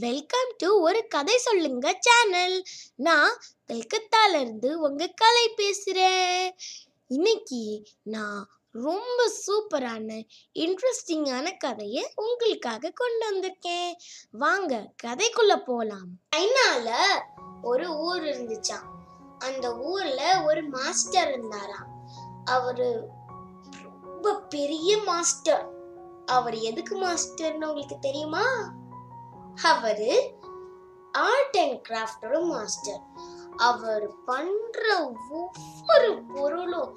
Welcome to ஒரு கதை சொல்லுங்க சேனல். நான் கல்கத்தால இருந்து உங்க கலை பேசுறேன். இன்னைக்கு நான் ரொம்ப சூப்பரான இன்ட்ரெஸ்டிங்கான கதையை உங்களுக்காக கொண்டு வந்திருக்கேன். வாங்க கதைக்குள்ள போலாம். சைனால ஒரு ஊர் இருந்துச்சாம். அந்த ஊர்ல ஒரு மாஸ்டர் இருந்தாராம். அவரு ரொம்ப பெரிய மாஸ்டர். அவர் எதுக்கு மாஸ்டர்னு உங்களுக்கு தெரியுமா? அவரு ஆர்ட் அண்ட் கிராஃப்டோட மாஸ்டர். அவர் பண்ற ஒவ்வொரு பொருளும்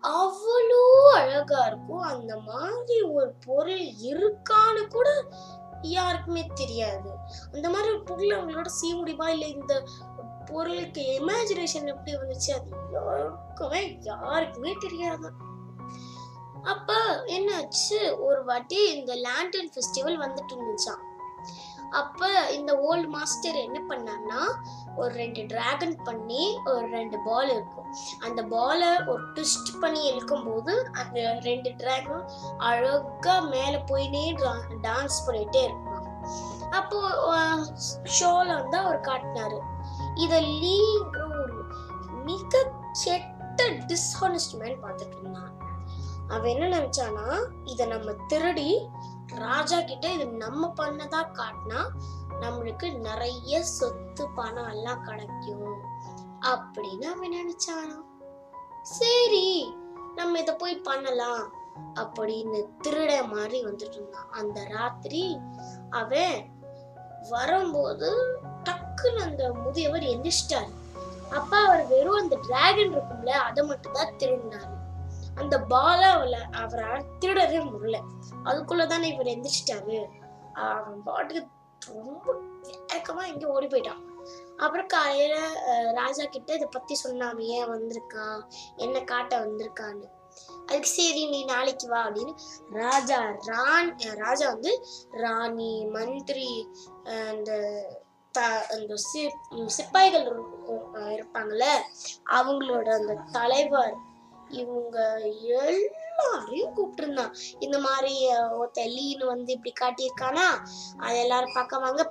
அவ்வளோ அழகா இருக்கும். அந்த மாதிரி ஒரு பொருள் இருக்கான்னு கூட யாருக்குமே தெரியாது. அந்த மாதிரி ஒரு பொருள் அவங்களோட செய்ய முடியுமா, இல்லை இந்த பொருளுக்கு இமேஜினேஷன் எப்படி வந்துச்சு, அது யாருக்குமே தெரியாது. அப்ப என்னாச்சு, ஒரு வாட்டி இந்த லேண்டன் ஃபெஸ்டிவல் வந்துட்டு இருந்துச்சாம். அப்ப இந்த ஓல்டு மாஸ்டர் என்ன பண்ணான்னா, ஒரு 2 டிராகன் பண்ணி ஒரு 2 பால் இருக்கும். அந்த பாலை ஒரு ட்விஸ்ட் பண்ணி இழுக்கும் போது அந்த 2 டிராகன் அழகா மேல போயினே டான்ஸ் பண்ணிட்டே இருப்பாங்க. அப்போ ஷோல வந்து அவர் காட்டினாரு. இத லீங்கிற ஒரு மிக கெட்ட டிஸ்ஹானஸ்ட் மேன் பார்த்துட்டு இருந்தான். அவன் என்ன நினைச்சானா, இத நம்ம திருடி ராஜா கிட்ட இது நம்ம பண்ணதா காட்டினா நம்மளுக்கு நிறைய சொத்து பணம் எல்லாம் கிடைக்கும் அப்படின்னு அவன் நினைச்சானா. சரி, நம்ம இத போய் பண்ணலாம் அப்படின்னு திருட மாதிரி வந்துட்டு இருந்தான். அந்த ராத்திரி அவன் வரும்போது டக்குன்னு அந்த முதியவர் எந்திரிச்சிட்டாரு. அப்ப அவர் வெறும் அந்த டிராகன் இருக்கும்ல, அதை மட்டும் தான் திருடினாரு. அந்த பால அவரால் திருடவே முடியல. அதுக்குள்ளதானே இவர் எந்திரிச்சிட்டாரு. அவன் பாட்டுக்கு ரொம்ப ஏக்கமா இங்க ஓடி போயிட்டான். அப்புறம் காலையில ராஜா கிட்ட இதை பத்தி சொன்னாம, ஏன் வந்திருக்கான், என்ன காட்ட வந்திருக்கான்னு. அதுக்கு சரி நீ நாளைக்கு வா அப்படின்னு ராஜா வந்து ராணி, மந்திரி, அந்த சிப்பாய்கள் இருப்பாங்கல்ல, அவங்களோட அந்த தலைவர், இவங்க எல்லாரையும் கூப்பிட்டு இருந்தான். இந்த மாதிரி லீன்னு வந்து இப்படி காட்டியிருக்கானா, அது எல்லாரும் பக்கம் வாங்க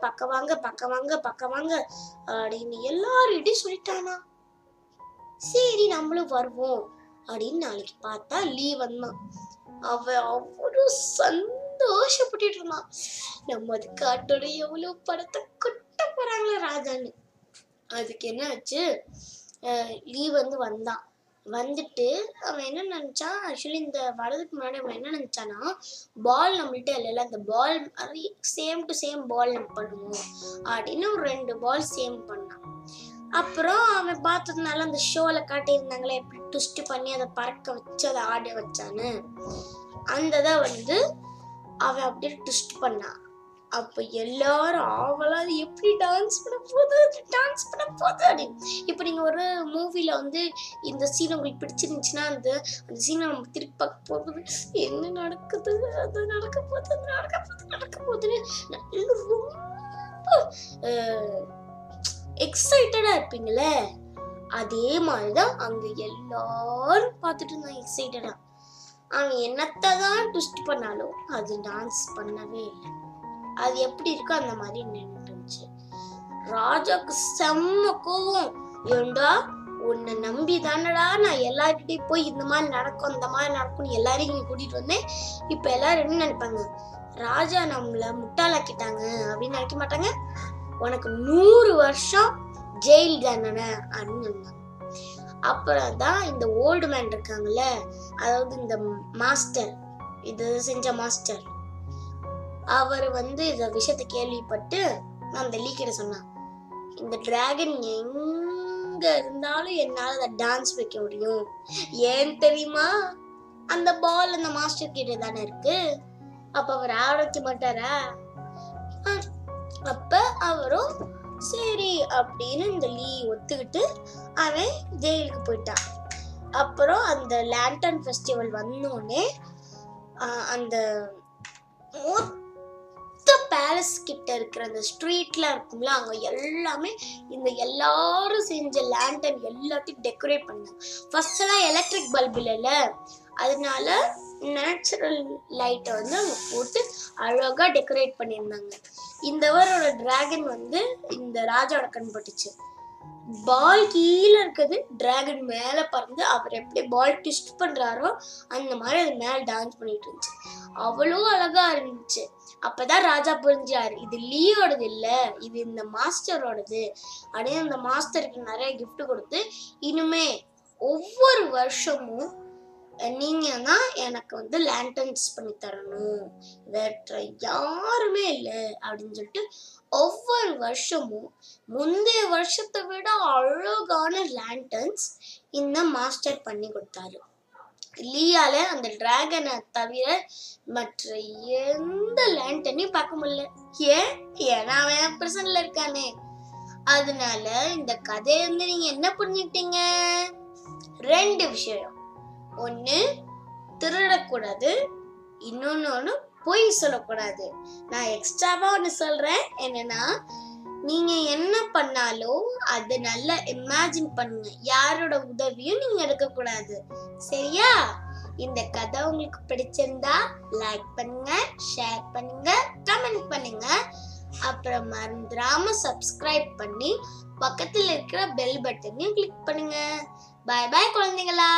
அப்படின்னு எல்லார்கிட்டையும் சொல்லிட்டானா. சரி நம்மளும் வருவோம் அப்படின்னு நாளைக்கு பார்த்தா லீ வந்தான். அவ்வளவு சந்தோஷப்பட்டு இருந்தான். நம்ம அது காட்டோட எவ்வளவு படத்தை கொட்ட போறாங்களே ராஜான்னு. அதுக்கு என்ன ஆச்சு, லீ வந்து வந்தான். வந்துட்டு அவன் என்ன நினைச்சான், ஆக்சுவலி இந்த வரதுக்கு முன்னாடி அவன் என்ன நினைச்சானா, பால் நம்மள்கிட்ட இல்லைல்ல, அந்த பால் மாதிரி சேம் டு சேம் பால் நம்ம பண்ணுவோம் அப்படின்னு ஒரு 2 பால் சேம் பண்ணான். அப்புறம் அவன் பார்த்ததுனால அந்த ஷோல காட்டியிருந்தாங்களே எப்படி ட்விஸ்ட் பண்ணி அதை பறக்க வச்சு அதை ஆட வச்சான்னு, அந்த இதை வந்து அவன் அப்படியே ட்விஸ்ட் பண்ணான். அப்ப எல்லாரும் ஆவலா எப்படி டான்ஸ் பண்ண போகுது அப்படின்னு. இப்ப நீங்க ஒரு மூவில வந்து இந்த சீன் உங்களுக்கு பிடிச்சிருந்துச்சுன்னா அந்த சீனை நம்ம திருப்பி பார்க்க போகுது, என்ன நடக்குது, அது நடக்க போகுதுன்னு ரொம்ப எக்ஸைட்டடா இருப்பீங்களே, அதே மாதிரிதான் அங்க எல்லாரும் பார்த்துட்டு இருந்தாங்க எக்ஸைட்டடா. அவன் என்னத்தான் ட்விஸ்ட் பண்ணாலும் அது டான்ஸ் பண்ணவே இல்லை. அது எப்படி இருக்கோ அந்த மாதிரி நின்றுட்டு இருந்துச்சு. ராஜாக்கு செம்ம கோவம். ஏண்டா, உன்னை நம்பி தானடா நான் எல்லார்கிட்டையும் போய் இந்த மாதிரி நடக்கும் அந்த மாதிரி நடக்கும்னு எல்லாரையும் இங்க கூட்டிட்டு வந்தேன். இப்ப எல்லாரும் என்ன நினைப்பாங்க, ராஜா நம்மள முட்டாளாக்கிட்டாங்க அப்படின்னு நினைக்க மாட்டாங்க. உனக்கு 100 வருஷம் ஜெயில் தண்டனை அப்படின்னு. அப்புறம் தான் இந்த ஓல்டு மேன் இருக்காங்கல்ல, அதாவது இந்த மாஸ்டர், இது செஞ்ச மாஸ்டர், அவர் வந்து இந்த விஷயத்தை கேள்விப்பட்டு அந்த லீ கிட்ட சொன்னான், இந்த டிராகன் எங்க இருந்தாலும் என்னால அதை டான்ஸ் வைக்க முடியும். ஏன் தெரியுமா, அந்த பால் அந்த மாஸ்டர் கிட்ட தானே இருக்கு. அப்ப அவர் ஆரம்பிக்க மாட்டாரா? அப்ப அவரும் சரி அப்படின்னு இந்த லீ ஒத்துக்கிட்டு அவன் ஜெயிலுக்கு போயிட்டான். அப்புறம் அந்த லேண்டன் ஃபெஸ்டிவல் வந்தோடனே அந்த பேலஸ் கிட்ட இருக்கிற அந்த ஸ்ட்ரீட்ல இருக்கும்ல, அங்க எல்லாமே இந்த எல்லாரும் செஞ்ச லேண்டன் எல்லாத்தையும் டெக்கரேட் பண்ணாங்க. ஃபர்ஸ்ட் எல்லாம் எலக்ட்ரிக் பல்ப் இல்லைல்ல, அதனால நேச்சுரல் லைட்டை வந்து அங்கே போட்டு அழகாக டெக்கரேட் பண்ணியிருந்தாங்க. இந்த அவரோட டிராகன் வந்து இந்த ராஜாவோட கண் பட்டுச்சு. பால் கீழே இருக்குது, டிராகன் மேலே பறந்து அவர் எப்படி பால் ட்விஸ்ட் பண்ணுறாரோ அந்த மாதிரி அது மேலே டான்ஸ் பண்ணிட்டு இருந்துச்சு. அவ்வளோ அழகா இருந்துச்சு. அப்பதான் ராஜா புரிஞ்சாரு, இது லீயோடது இல்லை, இது இந்த மாஸ்டரோடது அப்படின்னு அந்த மாஸ்டருக்கு நிறைய கிஃப்ட் கொடுத்து, இனிமே ஒவ்வொரு வருஷமும் நீங்க தான் எனக்கு வந்து லேண்டன்ஸ் பண்ணி தரணும், வேற யாருமே இல்லை அப்படின்னு சொல்லிட்டு ஒவ்வொரு வருஷமும் முந்தைய வருஷத்தை விட அழகான லேண்டன்ஸ் இந்த மாஸ்டர் பண்ணி கொடுத்தாரு. லீயால அந்த டிராகனை தவிர மற்ற எந்த லேண்டனையும் பார்க்க முடியல. ஏன்னா அவன் பிரசன்ல இருக்கானே. அதனால இந்த கதையை வந்து நீங்க என்ன புரிஞ்சுக்கிட்டீங்க? 2 விஷயம். ஒண்ணு, திருடக்கூடாது, இன்னொன்னு பொய் சொல்லக்கூடாது. நான் எக்ஸ்ட்ராவா ஒன்று சொல்றேன், என்னன்னா நீங்க என்ன பண்ணாலும் அது நல்லா இமேஜின் பண்ணுங்க, யாரோட உதவியும் நீங்க எடுக்கக்கூடாது. சரியா? இந்த கதை உங்களுக்கு பிடிச்சிருந்தா லைக் பண்ணுங்க, ஷேர் பண்ணுங்க, கமெண்ட் பண்ணுங்க. அப்புறம் மறந்துடாம சப்ஸ்கிரைப் பண்ணி பக்கத்தில் இருக்கிற பெல் பட்டனையும் கிளிக் பண்ணுங்க. பாய் பாய் குழந்தைங்களா.